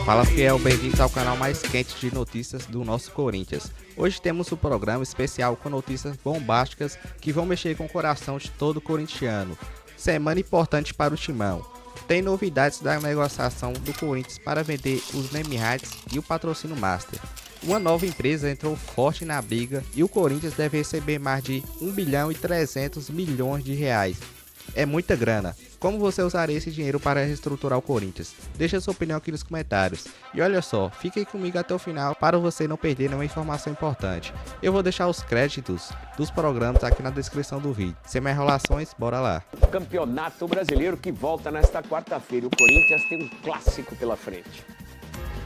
Fala fiel, bem-vindos ao canal mais quente de notícias do nosso Corinthians. Hoje temos um programa especial com notícias bombásticas que vão mexer com o coração de todo corintiano. Semana importante para o Timão. Tem novidades da negociação do Corinthians para vender os name rights e o patrocínio master. Uma nova empresa entrou forte na briga e o Corinthians deve receber mais de 1 bilhão e 300 milhões de reais. É muita grana. Como você usaria esse dinheiro para reestruturar o Corinthians? Deixa sua opinião aqui nos comentários. E olha só, fiquem comigo até o final para você não perder nenhuma informação importante. Eu vou deixar os créditos dos programas aqui na descrição do vídeo. Sem mais enrolações, bora lá. Campeonato Brasileiro que volta nesta quarta-feira. O Corinthians tem um clássico pela frente.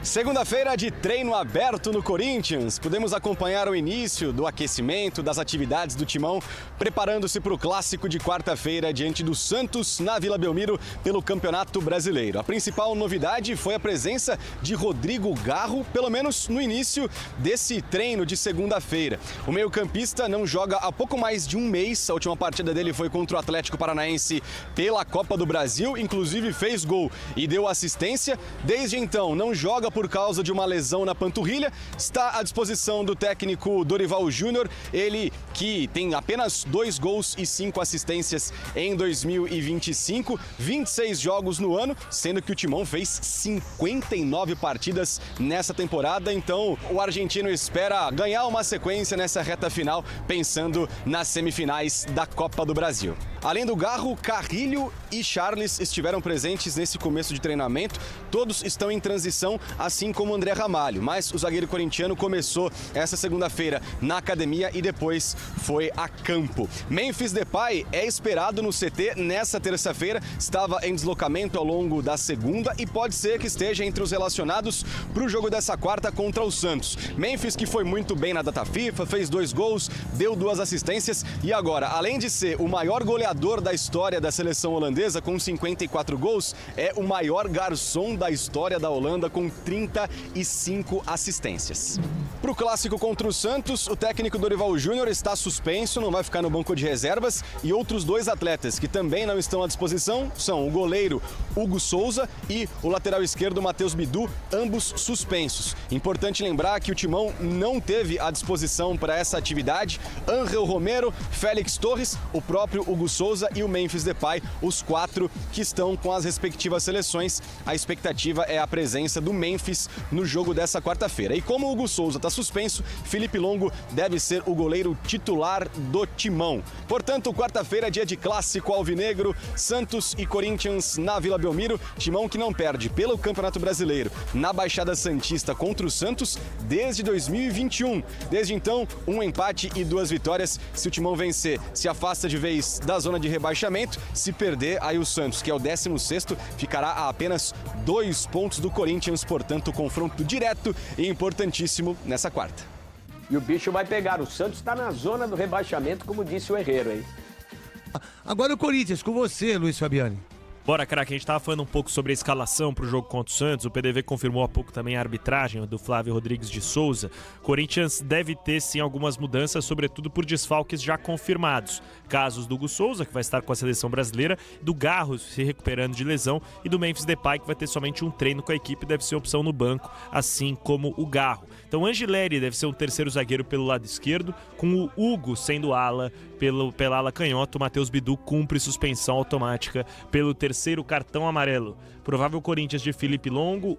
Segunda-feira de treino aberto no Corinthians. Podemos acompanhar o início do aquecimento das atividades do Timão, preparando-se para o clássico de quarta-feira diante do Santos na Vila Belmiro pelo Campeonato Brasileiro. A principal novidade foi a presença de Rodrigo Garro, pelo menos no início desse treino de segunda-feira. O meio-campista não joga há pouco mais de um mês. A última partida dele foi contra o Atlético Paranaense pela Copa do Brasil, inclusive fez gol e deu assistência. Desde então não joga por causa de uma lesão na panturrilha, está à disposição do técnico Dorival Júnior, ele que tem apenas 2 gols e 5 assistências em 2025, 26 jogos no ano, sendo que o Timão fez 59 partidas nessa temporada, então o argentino espera ganhar uma sequência nessa reta final, pensando nas semifinais da Copa do Brasil. Além do Garro, Carrilho e Charles estiveram presentes nesse começo de treinamento, todos estão em transição, assim como André Ramalho, mas o zagueiro corintiano começou essa segunda-feira na academia e depois foi a campo. Memphis Depay é esperado no CT nessa terça-feira, estava em deslocamento ao longo da segunda e pode ser que esteja entre os relacionados para o jogo dessa quarta contra o Santos. Memphis que foi muito bem na data FIFA, fez 2 gols, deu 2 assistências e agora, além de ser o maior goleador da história da seleção holandesa com 54 gols, é o maior garçom da história da Holanda com 35 assistências. Para o clássico contra o Santos, o técnico Dorival Júnior está suspenso, não vai ficar no banco de reservas e outros 2 atletas que também não estão à disposição são o goleiro Hugo Souza e o lateral esquerdo Matheus Bidu, ambos suspensos. Importante lembrar que o Timão não teve à disposição para essa atividade Ángel Romero, Félix Torres, o próprio Hugo Souza e o Memphis Depay, os 4 que estão com as respectivas seleções. A expectativa é a presença do Memphis no jogo dessa quarta-feira. E como o Hugo Souza está suspenso, Felipe Longo deve ser o goleiro titular do Timão. Portanto, quarta-feira, dia de clássico alvinegro, Santos e Corinthians na Vila Belmiro. Timão que não perde pelo Campeonato Brasileiro na Baixada Santista contra o Santos desde 2021. Desde então, 1 empate e 2 vitórias. Se o Timão vencer, se afasta de vez da zona de rebaixamento. Se perder, aí o Santos, que é o 16º, ficará a apenas 2 pontos do Corinthians, portanto, confronto direto e importantíssimo nessa quarta. E o bicho vai pegar. O Santos está na zona do rebaixamento, como disse o Herrero aí. Agora o Corinthians, com você, Luiz Fabiani. Bora, craque, a gente estava falando um pouco sobre a escalação para o jogo contra o Santos. O PDV confirmou há pouco também a arbitragem do Flávio Rodrigues de Souza. Corinthians deve ter, sim, algumas mudanças, sobretudo por desfalques já confirmados. Casos do Hugo Souza, que vai estar com a seleção brasileira, do Garro se recuperando de lesão e do Memphis Depay, que vai ter somente um treino com a equipe e deve ser opção no banco, assim como o Garro. Então, Angileri deve ser um terceiro zagueiro pelo lado esquerdo, com o Hugo sendo ala pela ala canhota. O Matheus Bidu cumpre suspensão automática pelo terceiro cartão amarelo. Provável Corinthians de Felipe Longo,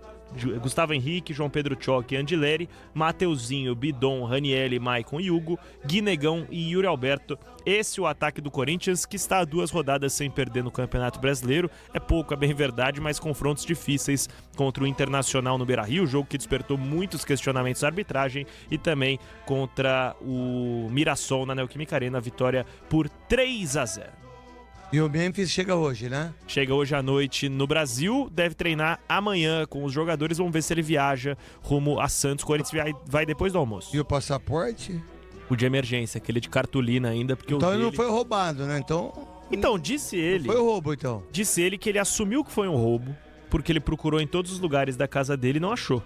Gustavo Henrique, João Pedro Choque e Angileri, Mateuzinho, Bidon, Ranielli, Maicon e Hugo, Guinegão e Yuri Alberto. Esse é o ataque do Corinthians, que está a 2 rodadas sem perder no Campeonato Brasileiro. É pouco, é bem verdade, mas confrontos difíceis contra o Internacional no Beira-Rio, jogo que despertou muitos questionamentos da arbitragem, e também contra o Mirassol na Neoquímica Arena, vitória por 3-0. E o Memphis chega hoje, né? Chega hoje à noite no Brasil, deve treinar amanhã com os jogadores. Vamos ver se ele viaja rumo a Santos. Corinthians vai depois do almoço. E o passaporte? O de emergência, aquele de cartolina ainda, porque então ele dele... não foi roubado, né? Então, disse ele... Não foi roubo, então. Disse ele que ele assumiu que foi um roubo, porque ele procurou em todos os lugares da casa dele e não achou.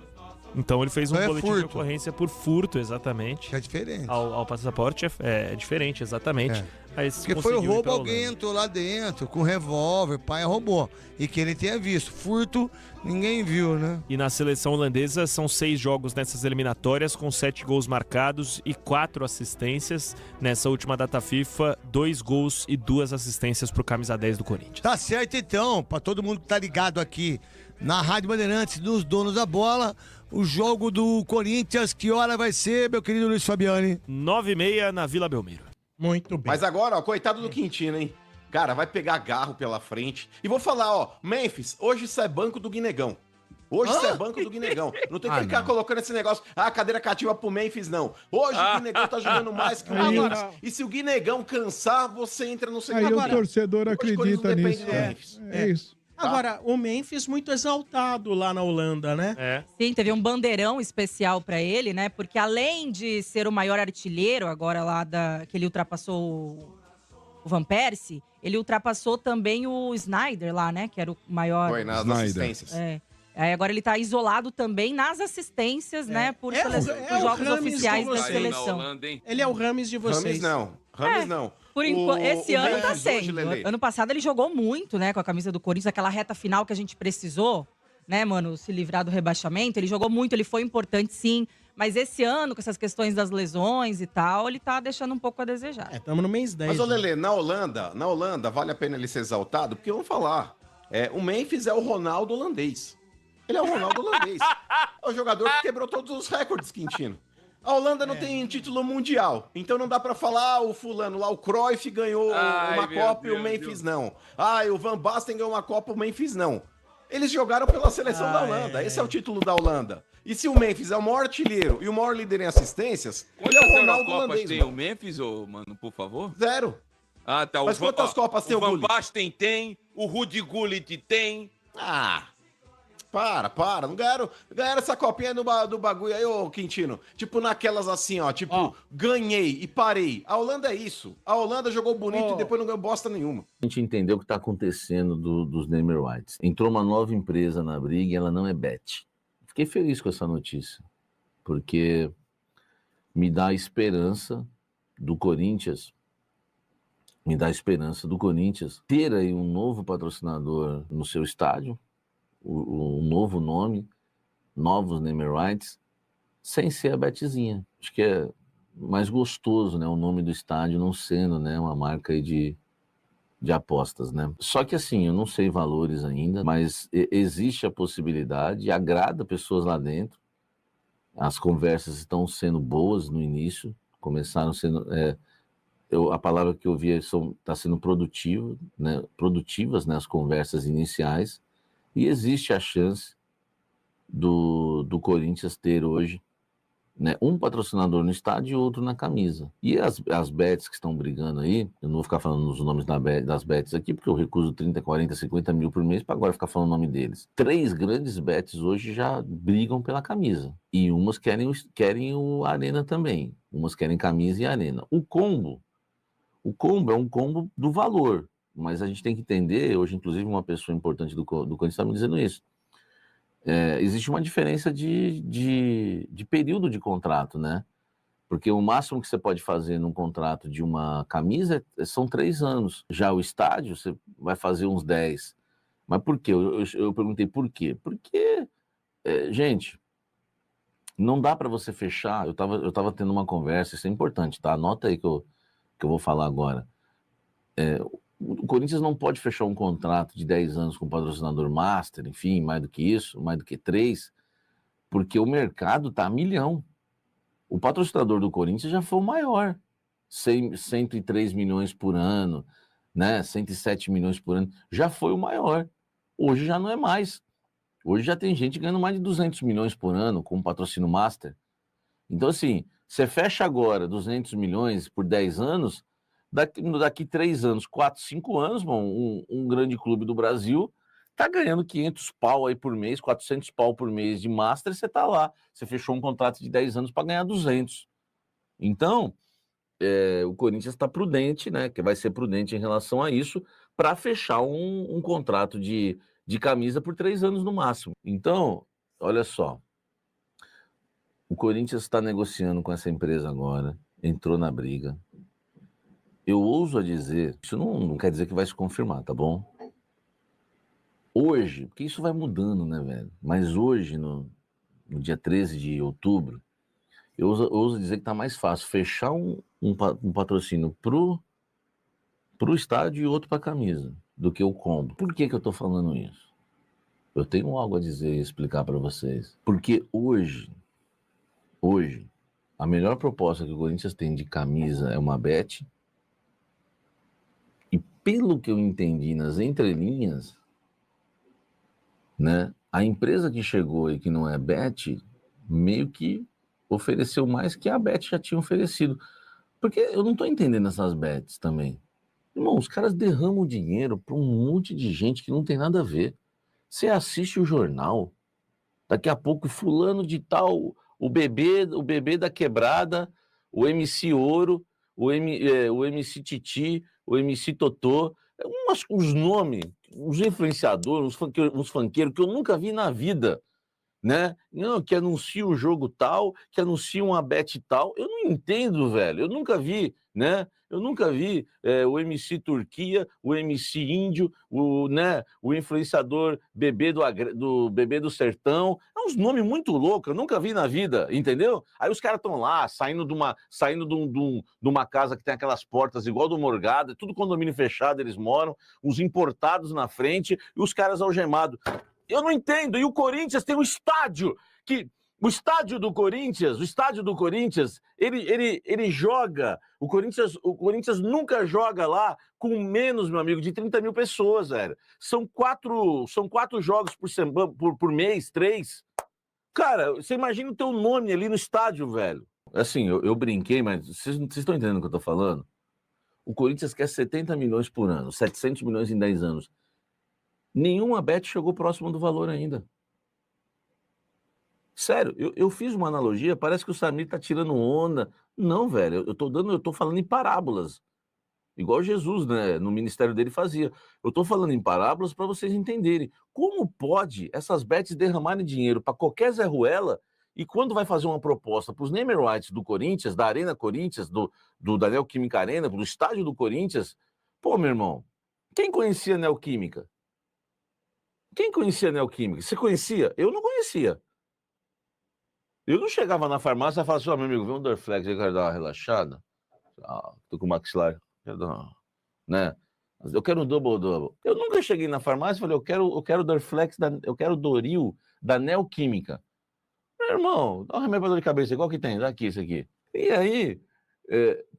Então ele fez um Então é boletim de furto. ocorrência por furto, exatamente. Que é diferente. Ao passaporte é diferente, exatamente. É. Mas Porque foi o conseguiu ir roubo, pra alguém Holanda. entrou lá dentro com revólver, pai roubou. E que ele tenha visto. Furto, ninguém viu, né? E na seleção holandesa são 6 jogos nessas eliminatórias, com 7 gols marcados e 4 assistências. Nessa última data FIFA, 2 gols e 2 assistências pro camisa 10 do Corinthians. Tá certo então, pra todo mundo que tá ligado aqui na Rádio Bandeirantes dos Donos da Bola, o jogo do Corinthians, que hora vai ser, meu querido Luiz Fabiani? 9h30 na Vila Belmiro. Muito bem. Mas agora, ó, coitado do Quintino, hein? Cara, vai pegar garro pela frente. E vou falar, ó, Memphis, hoje isso é banco do Guinegão. Hoje isso é banco do Guinegão. Não tem que ficar colocando esse negócio, cadeira cativa pro Memphis, não. Hoje o Guinegão tá jogando mais que o Memphis. E se o Guinegão cansar, você entra no segundo. Aí o torcedor Hoje o Corinthians acredita não depende nisso. do Memphis. É isso. Agora, o Memphis muito exaltado lá na Holanda, né? É. Sim, teve um bandeirão especial pra ele, né? Porque além de ser o maior artilheiro agora lá que ele ultrapassou o Van Persie, ele ultrapassou também o Sneijder lá, né? Que era o maior. Foi nas Snyder. assistências. É. Aí agora ele tá isolado também nas assistências, né? Por É por o jogos Rames oficiais de da vocês. seleção. Ele é o Rames de vocês. Rames não. Esse ano tá Memphis hoje, sendo. Lelê. Ano passado ele jogou muito, né, com a camisa do Corinthians, aquela reta final que a gente precisou, né, mano, se livrar do rebaixamento. Ele jogou muito, ele foi importante, sim. Mas esse ano, com essas questões das lesões e tal, ele tá deixando um pouco a desejar. Estamos no mês 10. Mas, ô né? Lelê, na Holanda, vale a pena ele ser exaltado? Porque vamos falar, o Memphis é o Ronaldo holandês. Ele é o Ronaldo holandês. É o jogador que quebrou todos os recordes, Quintino. A Holanda não tem título mundial, então não dá pra falar, o fulano lá, o Cruyff ganhou uma Copa e o Memphis não. O Van Basten ganhou uma Copa, o Memphis não. Eles jogaram pela seleção da Holanda, esse é o título da Holanda. E se o Memphis é o maior artilheiro e o maior líder em assistências, ele é o Ronaldo holandês. Tem o Memphis, mano, por favor? 0. Ah, tá. Mas quantas Copas tem o Van Gullit? Basten tem, o Rudi Gullit tem. Para. Não ganharam essa copinha do bagulho aí, ô Quintino. Tipo naquelas assim, ó. Tipo, ganhei e parei. A Holanda é isso. A Holanda jogou bonito e depois não ganhou bosta nenhuma. A gente entendeu o que está acontecendo dos name rights. Entrou uma nova empresa na briga e ela não é Bet. Fiquei feliz com essa notícia, porque me dá esperança do Corinthians, ter aí um novo patrocinador no seu estádio, um novo nome, novos name rights, sem ser a Betzinha. Acho que é mais gostoso, né, o nome do estádio não sendo, né, uma marca aí de apostas, né? Só que assim, eu não sei valores ainda, mas existe a possibilidade, agrada pessoas lá dentro. As conversas estão sendo boas no início, começaram sendo, a palavra que eu vi está sendo produtivo, né? Produtivas, né, as conversas iniciais, e existe a chance do Corinthians ter hoje, né, um patrocinador no estádio e outro na camisa. E as bets que estão brigando aí, eu não vou ficar falando os nomes das bets aqui, porque eu recuso 30, 40, 50 mil por mês para agora ficar falando o nome deles. 3 grandes bets hoje já brigam pela camisa. E umas querem o Arena também. Umas querem camisa e Arena. O combo é um combo do valor. Mas a gente tem que entender, hoje inclusive uma pessoa importante do Corinthians está me dizendo isso, existe uma diferença de período de contrato, né? Porque o máximo que você pode fazer num contrato de uma camisa são 3 anos. Já o estádio, você vai fazer uns 10. Mas por quê? Eu perguntei por quê. Porque, gente, não dá para você fechar. Eu tava tendo uma conversa, isso é importante, tá? Anota aí que eu vou falar agora. O Corinthians não pode fechar um contrato de 10 anos com o patrocinador master, enfim, mais do que isso, mais do que 3, porque o mercado está a milhão. O patrocinador do Corinthians já foi o maior, 103 milhões por ano, né? 107 milhões por ano, já foi o maior. Hoje já não é mais. Hoje já tem gente ganhando mais de 200 milhões por ano com patrocínio master. Então, assim, você fecha agora 200 milhões por 10 anos, daqui 3 anos, 4, 5 anos, um grande clube do Brasil tá ganhando 500 pau aí por mês, 400 pau por mês de master, você tá lá. Você fechou um contrato de 10 anos para ganhar 200. Então, o Corinthians está prudente, né? Que vai ser prudente em relação a isso, para fechar um contrato de camisa por 3 anos no máximo. Então, olha só, O Corinthians está negociando com essa empresa agora, entrou na briga. Eu ouso a dizer, isso não quer dizer que vai se confirmar, tá bom? Hoje, porque isso vai mudando, né, velho? Mas hoje, no dia 13 de outubro, eu ouso dizer que tá mais fácil fechar um patrocínio pro estádio e outro pra camisa, do que o combo. Por que eu tô falando isso? Eu tenho algo a dizer e explicar para vocês. Porque hoje, a melhor proposta que o Corinthians tem de camisa é uma bet. E pelo que eu entendi nas entrelinhas, né, a empresa que chegou e que não é bet, meio que ofereceu mais que a bet já tinha oferecido. Porque eu não tô entendendo essas bets também. Irmão, os caras derramam dinheiro para um monte de gente que não tem nada a ver. Você assiste o jornal, daqui a pouco fulano de tal, o bebê da quebrada, o MC Ouro, o MC Titi, o MC Totô, uns nomes, uns influenciadores, uns funkeiros que eu nunca vi na vida, né? Não, que anuncia o jogo tal, que anuncia uma bet tal. Eu não entendo, velho. Eu nunca vi, né? Eu nunca vi o MC Turquia, o MC Índio, o influenciador bebê do sertão. É uns nomes muito loucos, eu nunca vi na vida, entendeu? Aí os caras estão lá, saindo de uma casa que tem aquelas portas igual do Morgado, tudo condomínio fechado, eles moram, uns importados na frente e os caras algemados. Eu não entendo. E o Corinthians tem um estádio que... O estádio do Corinthians, ele joga... O Corinthians nunca joga lá com menos, meu amigo, de 30 mil pessoas, velho. São quatro jogos por mês, 3. Cara, você imagina o teu nome ali no estádio, velho. Assim, eu brinquei, mas vocês estão entendendo o que eu tô falando? O Corinthians quer 70 milhões por ano, 700 milhões em 10 anos. Nenhuma bet chegou próximo do valor ainda. Sério, eu fiz uma analogia, parece que o Samir tá tirando onda. Não, velho, eu tô falando em parábolas. Igual Jesus, né, no ministério dele fazia. Eu tô falando em parábolas para vocês entenderem. Como pode essas bets derramarem dinheiro para qualquer Zé Ruela e quando vai fazer uma proposta para os name rights do Corinthians, da Arena Corinthians, da Neoquímica Arena, do estádio do Corinthians? Pô, meu irmão, quem conhecia a Neoquímica? Quem conhecia a Neoquímica? Você conhecia? Eu não conhecia. Eu não chegava na farmácia e falava assim, meu amigo, vem um Dorflex, eu quero dar uma relaxada. Tô com o maxilar, quero dar uma... né? Eu quero um double. Eu nunca cheguei na farmácia e falei, eu quero Dorflex, eu quero Doril da Neoquímica. Meu irmão, dá um remédio pra dor de cabeça, igual que tem, dá aqui, isso aqui. E aí,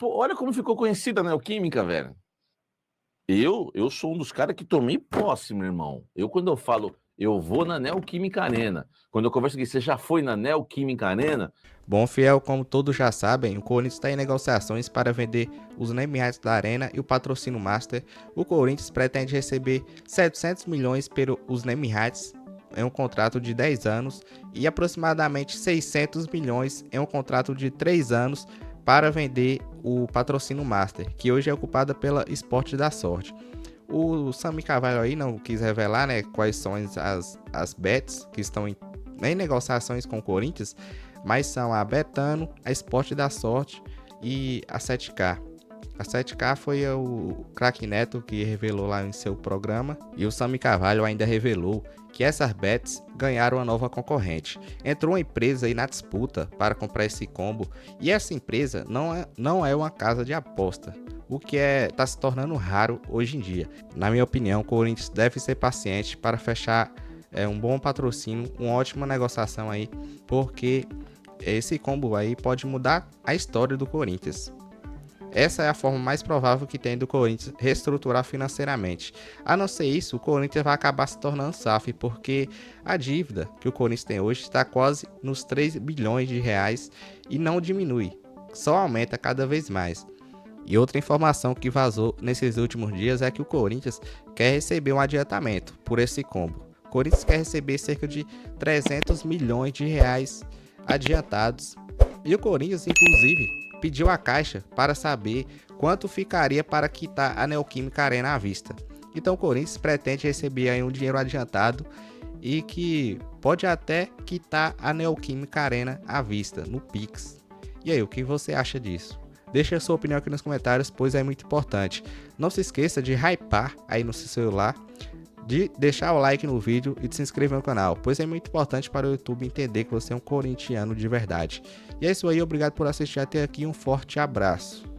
olha como ficou conhecida a Neoquímica, velho. Eu sou um dos caras que tomei posse, meu irmão. Quando eu falo, eu vou na Neoquímica Arena. Quando eu converso aqui, você já foi na Neoquímica Arena? Bom, fiel, como todos já sabem, o Corinthians está em negociações para vender os name rights da Arena e o patrocínio Master. O Corinthians pretende receber 700 milhões pelos name rights em um contrato de 10 anos e aproximadamente 600 milhões em um contrato de 3 anos para vender o patrocínio Master, que hoje é ocupada pela Esporte da Sorte. O Sami Carvalho aí não quis revelar, né, quais são as bets que estão em negociações com o Corinthians, mas são a Betano, a Esporte da Sorte e a 7K. A 7K foi o Craque Neto que revelou lá em seu programa, e o Sami Carvalho ainda revelou que essas bets ganharam uma nova concorrente. Entrou uma empresa aí na disputa para comprar esse combo, e essa empresa não é uma casa de aposta, o que está se tornando raro hoje em dia. Na minha opinião, o Corinthians deve ser paciente para fechar um bom patrocínio, uma ótima negociação aí, porque esse combo aí pode mudar a história do Corinthians. Essa é a forma mais provável que tem do Corinthians reestruturar financeiramente. A não ser isso, o Corinthians vai acabar se tornando SAF, porque a dívida que o Corinthians tem hoje está quase nos 3 bilhões de reais e não diminui, só aumenta cada vez mais. E outra informação que vazou nesses últimos dias é que o Corinthians quer receber um adiantamento por esse combo. O Corinthians quer receber cerca de 300 milhões de reais adiantados. E o Corinthians, inclusive, pediu à Caixa para saber quanto ficaria para quitar a Neoquímica Arena à vista. Então o Corinthians pretende receber aí um dinheiro adiantado e que pode até quitar a Neoquímica Arena à vista, no Pix. E aí, o que você acha disso? Deixe a sua opinião aqui nos comentários, pois é muito importante. Não se esqueça de hypar aí no seu celular, de deixar o like no vídeo e de se inscrever no canal, pois é muito importante para o YouTube entender que você é um corintiano de verdade. E é isso aí, obrigado por assistir até aqui, um forte abraço.